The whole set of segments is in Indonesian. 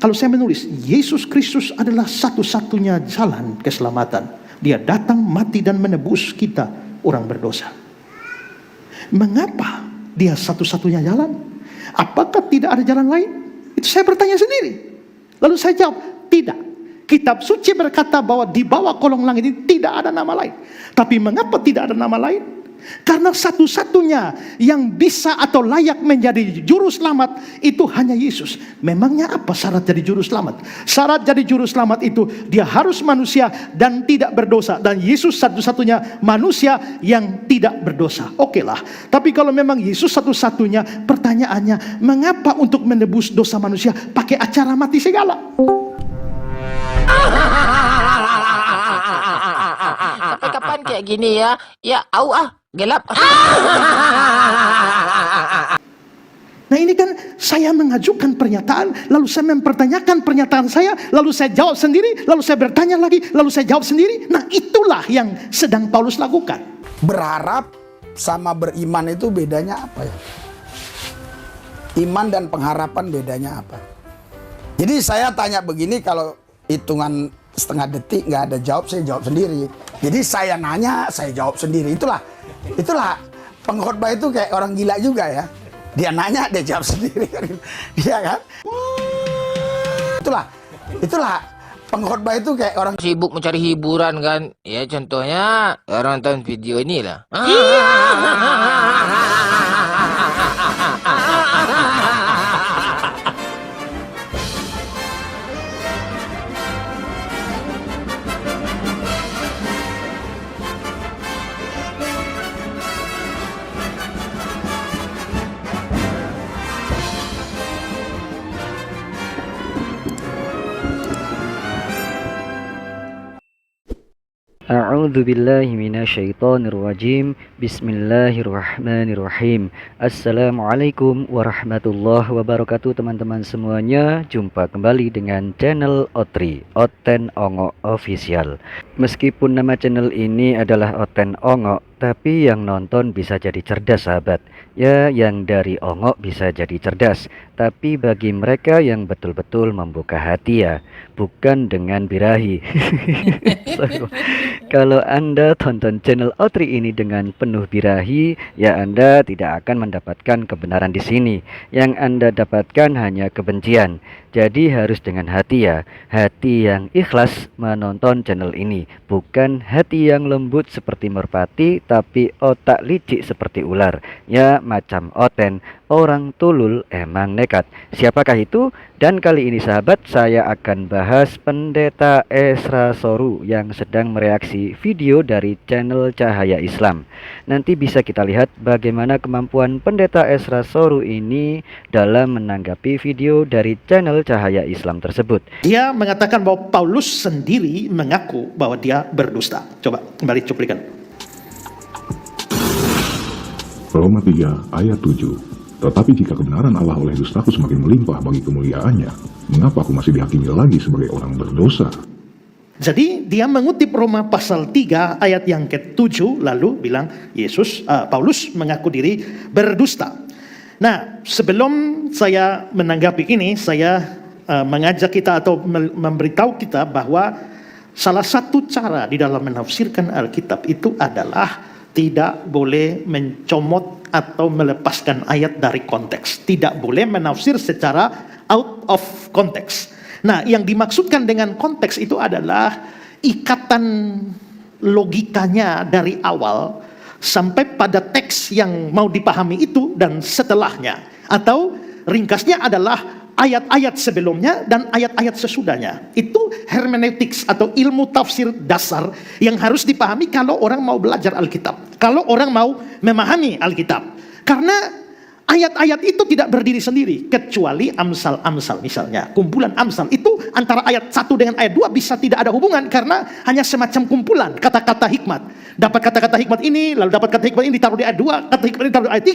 Kalau saya menulis, Yesus Kristus adalah satu-satunya jalan keselamatan. Dia datang, mati dan menebus kita orang berdosa. Mengapa dia satu-satunya jalan? Apakah tidak ada jalan lain? Itu saya bertanya sendiri. Lalu saya jawab, tidak. Kitab suci berkata bahwa di bawah kolong langit ini tidak ada nama lain. Tapi mengapa tidak ada nama lain? Karena satu-satunya yang bisa atau layak menjadi juru selamat itu hanya Yesus. Memangnya apa syarat jadi juru selamat? Syarat jadi juru selamat itu dia harus manusia dan tidak berdosa. Dan Yesus satu-satunya manusia yang tidak berdosa. Oke lah. Tapi kalau memang Yesus satu-satunya, pertanyaannya, mengapa untuk menebus dosa manusia pakai acara mati segala? Sampai kapan kayak gini ya? Ya, gelap. Nah ini kan saya mengajukan pernyataan, lalu saya mempertanyakan pernyataan saya, lalu saya jawab sendiri, lalu saya bertanya lagi, lalu saya jawab sendiri. Nah itulah yang sedang Paulus lakukan. Berharap sama beriman itu bedanya apa ya? Iman dan pengharapan bedanya apa? Jadi saya tanya begini, kalau hitungan setengah detik nggak ada jawab, saya jawab sendiri. Jadi saya nanya, saya jawab sendiri. Itulah pengkhotbah itu kayak orang gila juga ya. Dia nanya, dia jawab sendiri. Iya kan? Itulah pengkhotbah itu kayak orang Sibuk mencari hiburan kan? Ya contohnya orang nonton video inilah. A'udzu billahi minasyaitonir rajim. Bismillahirrahmanirrahim. Assalamualaikum warahmatullahi wabarakatuh teman-teman semuanya. Jumpa kembali dengan channel Otri, Oten Ongo Official. Meskipun nama channel ini adalah Oten Ongo, tapi yang nonton bisa jadi cerdas sahabat. Ya, yang dari Ongo bisa jadi cerdas. Tapi bagi mereka yang betul-betul membuka hati ya, bukan dengan birahi. Kalau Anda tonton channel Otri ini dengan penuh birahi, ya Anda tidak akan mendapatkan kebenaran di sini. Yang Anda dapatkan hanya kebencian. Jadi harus dengan hati ya, hati yang ikhlas menonton channel ini, bukan hati yang lembut seperti merpati, tapi otak licik seperti ular. Ya macam Oten, orang tulul emang nekat. Siapakah itu? Dan kali ini sahabat, saya akan bahas Pendeta Esra Soru yang sedang mereaksi video dari channel Cahaya Islam. Nanti bisa kita lihat bagaimana kemampuan Pendeta Esra Soru ini dalam menanggapi video dari channel Cahaya Islam tersebut. Dia mengatakan bahwa Paulus sendiri mengaku bahwa dia berdusta. Coba kembali cuplikan. Roma 3 ayat 7. Tetapi jika kebenaran Allah oleh dustaku semakin melimpah bagi kemuliaannya, mengapa aku masih dihakimi lagi sebagai orang berdosa? Jadi dia mengutip Roma pasal 3 ayat yang ke-7, lalu bilang Paulus mengaku diri berdusta. Nah, sebelum saya menanggapi ini, saya mengajak kita atau memberitahu kita bahwa salah satu cara di dalam menafsirkan Alkitab itu adalah tidak boleh mencomot atau melepaskan ayat dari konteks. Tidak boleh menafsir secara out of context. Nah, yang dimaksudkan dengan konteks itu adalah ikatan logikanya dari awal sampai pada teks yang mau dipahami itu dan setelahnya. Atau ringkasnya adalah ayat-ayat sebelumnya dan ayat-ayat sesudahnya. Itu hermeneutics atau ilmu tafsir dasar yang harus dipahami kalau orang mau belajar Alkitab. Kalau orang mau memahami Alkitab. Karena ayat-ayat itu tidak berdiri sendiri. Kecuali Amsal-Amsal misalnya. Kumpulan Amsal itu antara ayat 1 dengan ayat 2 bisa tidak ada hubungan. Karena hanya semacam kumpulan kata-kata hikmat. Dapat kata-kata hikmat ini, lalu dapat kata hikmat ini ditaruh di ayat 2, kata hikmat ini ditaruh di ayat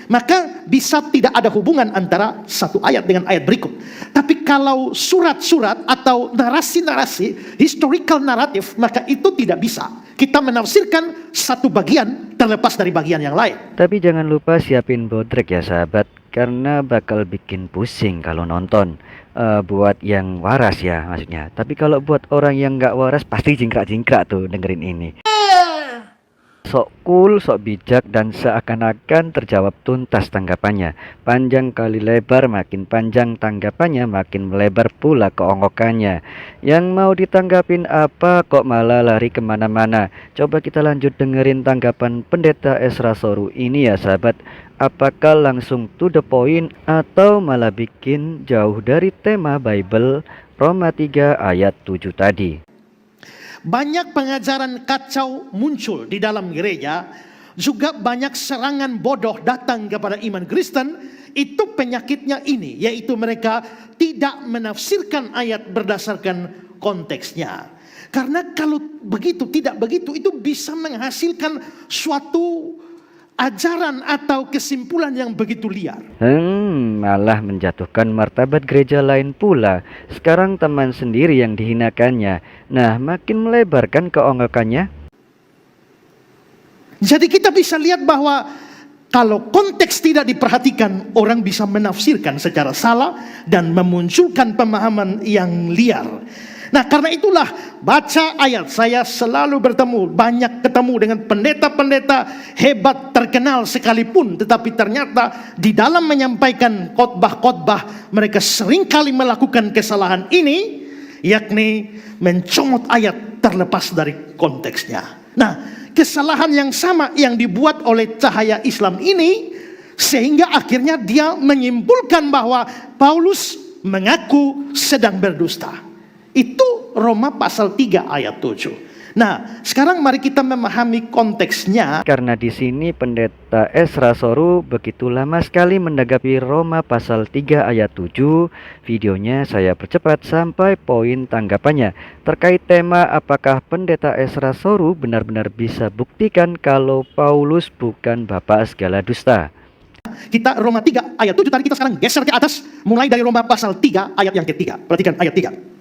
3, maka bisa tidak ada hubungan antara satu ayat dengan ayat berikut. Tapi kalau surat-surat atau narasi-narasi, historical narrative, maka itu tidak bisa. Kita menafsirkan satu bagian terlepas dari bagian yang lain. Tapi jangan lupa siapin bodrek ya sahabat, karena bakal bikin pusing kalau nonton. Buat yang waras ya maksudnya. Tapi kalau buat orang yang nggak waras pasti jingkrak-jingkrak tuh dengerin ini. Sok cool, sok bijak, dan seakan-akan terjawab tuntas tanggapannya. Panjang kali lebar, makin panjang tanggapannya, makin melebar pula keongkokannya. Yang mau ditanggapin apa kok malah lari kemana-mana? Coba kita lanjut dengerin tanggapan Pendeta Esra Soru ini ya sahabat. Apakah langsung to the point atau malah bikin jauh dari tema Bible Roma 3 ayat 7 tadi? Banyak pengajaran kacau muncul di dalam gereja, juga banyak serangan bodoh datang kepada iman Kristen. Itu penyakitnya ini, yaitu mereka tidak menafsirkan ayat berdasarkan konteksnya. Karena kalau begitu, tidak begitu, itu bisa menghasilkan suatu ajaran atau kesimpulan yang begitu liar. Malah menjatuhkan martabat gereja lain pula. Sekarang teman sendiri yang dihinakannya. Nah, makin melebarkan keongkokannya. Jadi kita bisa lihat bahwa kalau konteks tidak diperhatikan, orang bisa menafsirkan secara salah dan memunculkan pemahaman yang liar. Nah, karena itulah baca ayat, saya selalu banyak ketemu dengan pendeta-pendeta hebat terkenal sekalipun, tetapi ternyata di dalam menyampaikan khotbah-khotbah mereka seringkali melakukan kesalahan ini, yakni mencomot ayat terlepas dari konteksnya. Nah, kesalahan yang sama yang dibuat oleh Cahaya Islam ini, sehingga akhirnya dia menyimpulkan bahwa Paulus mengaku sedang berdusta. Itu Roma pasal 3 ayat 7. Nah, sekarang mari kita memahami konteksnya. Karena di sini Pendeta Esra Soru begitu lama sekali menanggapi Roma pasal 3 ayat 7. Videonya saya percepat sampai poin tanggapannya. Terkait tema apakah Pendeta Esra Soru benar-benar bisa buktikan kalau Paulus bukan bapak segala dusta. Kita Roma 3 ayat 7, tadi kita sekarang geser ke atas, mulai dari Roma pasal 3 ayat yang ketiga. Perhatikan ayat 3.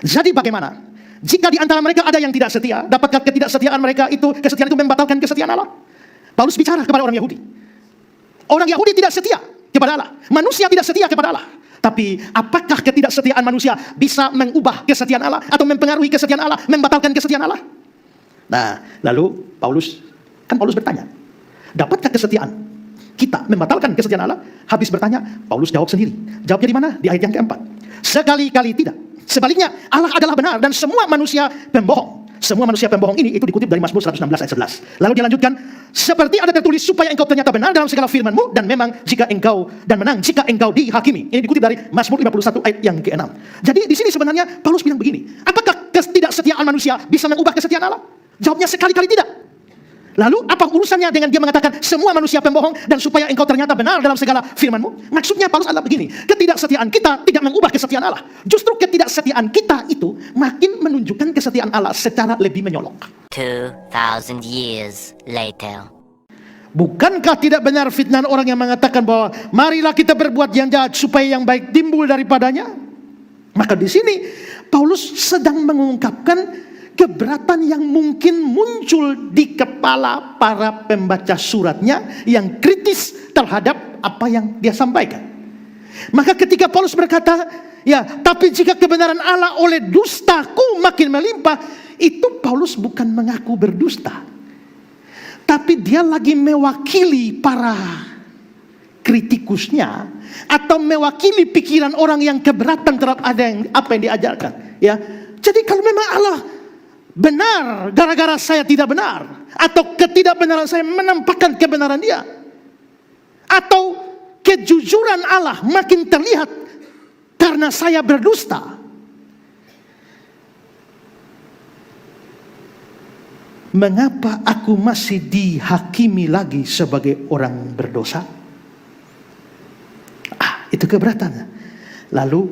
Jadi bagaimana? Jika di antara mereka ada yang tidak setia, dapatkah ketidaksetiaan mereka itu, kesetiaan itu membatalkan kesetiaan Allah? Paulus bicara kepada orang Yahudi. Orang Yahudi tidak setia kepada Allah. Manusia tidak setia kepada Allah. Tapi apakah ketidaksetiaan manusia bisa mengubah kesetiaan Allah atau mempengaruhi kesetiaan Allah, membatalkan kesetiaan Allah? Nah, lalu Paulus bertanya, dapatkah kesetiaan kita membatalkan kesetiaan Allah? Habis bertanya, Paulus jawab sendiri. Jawabnya di mana? Di ayat yang keempat. Sekali-kali tidak. Sebaliknya, Allah adalah benar dan semua manusia pembohong. Semua manusia pembohong ini itu dikutip dari Mazmur 116 ayat 11. Lalu dia lanjutkan, seperti ada tertulis supaya engkau ternyata benar dalam segala firman-Mu dan memang jika engkau dan menang jika engkau dihakimi. Ini dikutip dari Mazmur 51 ayat yang ke-6. Jadi di sini sebenarnya Paulus bilang begini, apakah ketidaksetiaan manusia bisa mengubah kesetiaan Allah? Jawabnya sekali-kali tidak. Lalu apa urusannya dengan dia mengatakan semua manusia pembohong dan supaya engkau ternyata benar dalam segala firman-Mu? Maksudnya Paulus adalah begini, ketidaksetiaan kita tidak mengubah kesetiaan Allah. Justru ketidaksetiaan kita itu makin menunjukkan kesetiaan Allah secara lebih menyolok. 2,000 years later. Bukankah tidak benar fitnah orang yang mengatakan bahwa marilah kita berbuat yang jahat supaya yang baik timbul daripadanya? Maka di sini Paulus sedang mengungkapkan keberatan yang mungkin muncul di kepala para pembaca suratnya yang kritis terhadap apa yang dia sampaikan. Maka ketika Paulus berkata, ya, tapi jika kebenaran Allah oleh dustaku makin melimpah, itu Paulus bukan mengaku berdusta, tapi dia lagi mewakili para kritikusnya atau mewakili pikiran orang yang keberatan terhadap apa yang diajarkan. Ya, jadi kalau memang Allah benar gara-gara saya tidak benar, atau ketidakbenaran saya menampakkan kebenaran dia, atau kejujuran Allah makin terlihat karena saya berdusta, mengapa aku masih dihakimi lagi sebagai orang berdosa? Itu keberatannya. Lalu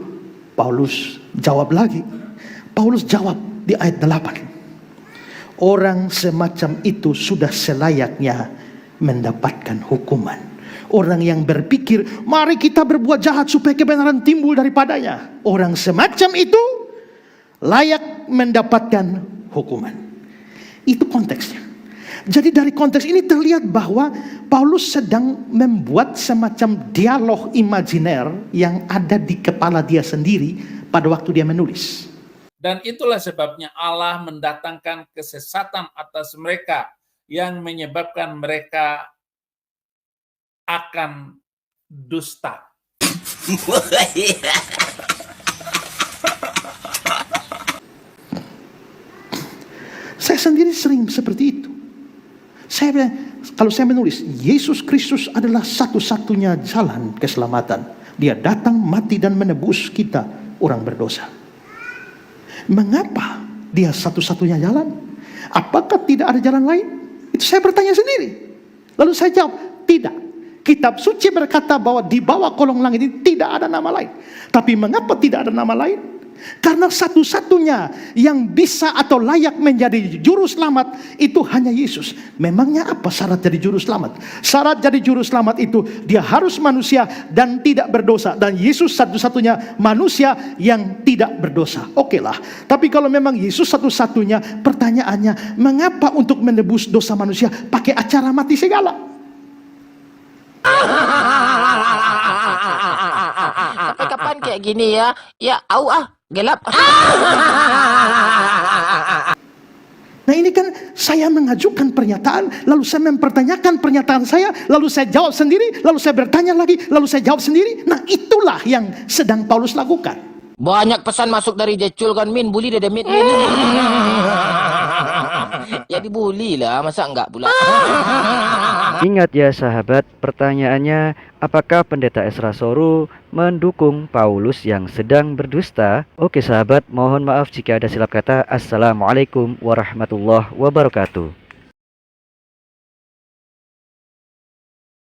Paulus jawab lagi. Paulus jawab di ayat 8. Orang semacam itu sudah selayaknya mendapatkan hukuman. Orang yang berpikir, mari kita berbuat jahat supaya kebenaran timbul daripadanya. Orang semacam itu layak mendapatkan hukuman. Itu konteksnya. Jadi dari konteks ini terlihat bahwa Paulus sedang membuat semacam dialog imajiner yang ada di kepala dia sendiri pada waktu dia menulis. Dan itulah sebabnya Allah mendatangkan kesesatan atas mereka yang menyebabkan mereka akan dusta. Saya sendiri sering seperti itu. Kalau saya menulis, Yesus Kristus adalah satu-satunya jalan keselamatan. Dia datang, mati, dan menebus kita orang berdosa. Mengapa dia satu-satunya jalan? Apakah tidak ada jalan lain? Itu saya bertanya sendiri. Lalu saya jawab, tidak. Kitab suci berkata bahwa di bawah kolong langit ini tidak ada nama lain. Tapi mengapa tidak ada nama lain? Karena satu-satunya yang bisa atau layak menjadi juru selamat itu hanya Yesus. Memangnya apa syarat jadi juru selamat? Syarat jadi juru selamat itu dia harus manusia dan tidak berdosa. Dan Yesus satu-satunya manusia yang tidak berdosa. Oke lah. Tapi kalau memang Yesus satu-satunya, pertanyaannya, mengapa untuk menebus dosa manusia pakai acara mati segala? Sampai kapan kayak gini ya? Ya, gelap. Nah ini kan saya mengajukan pernyataan, lalu saya mempertanyakan pernyataan saya, lalu saya jawab sendiri, lalu saya bertanya lagi, lalu saya jawab sendiri. Nah itulah yang sedang Paulus lakukan. Banyak pesan masuk dari Jecul kan, Min. Bully dede Min. Ya dibully lah, masa enggak pula. Ingat ya sahabat, pertanyaannya, apakah Pendeta Esra Soru mendukung Paulus yang sedang berdusta? Oke sahabat, mohon maaf jika ada silap kata. Assalamualaikum warahmatullahi wabarakatuh.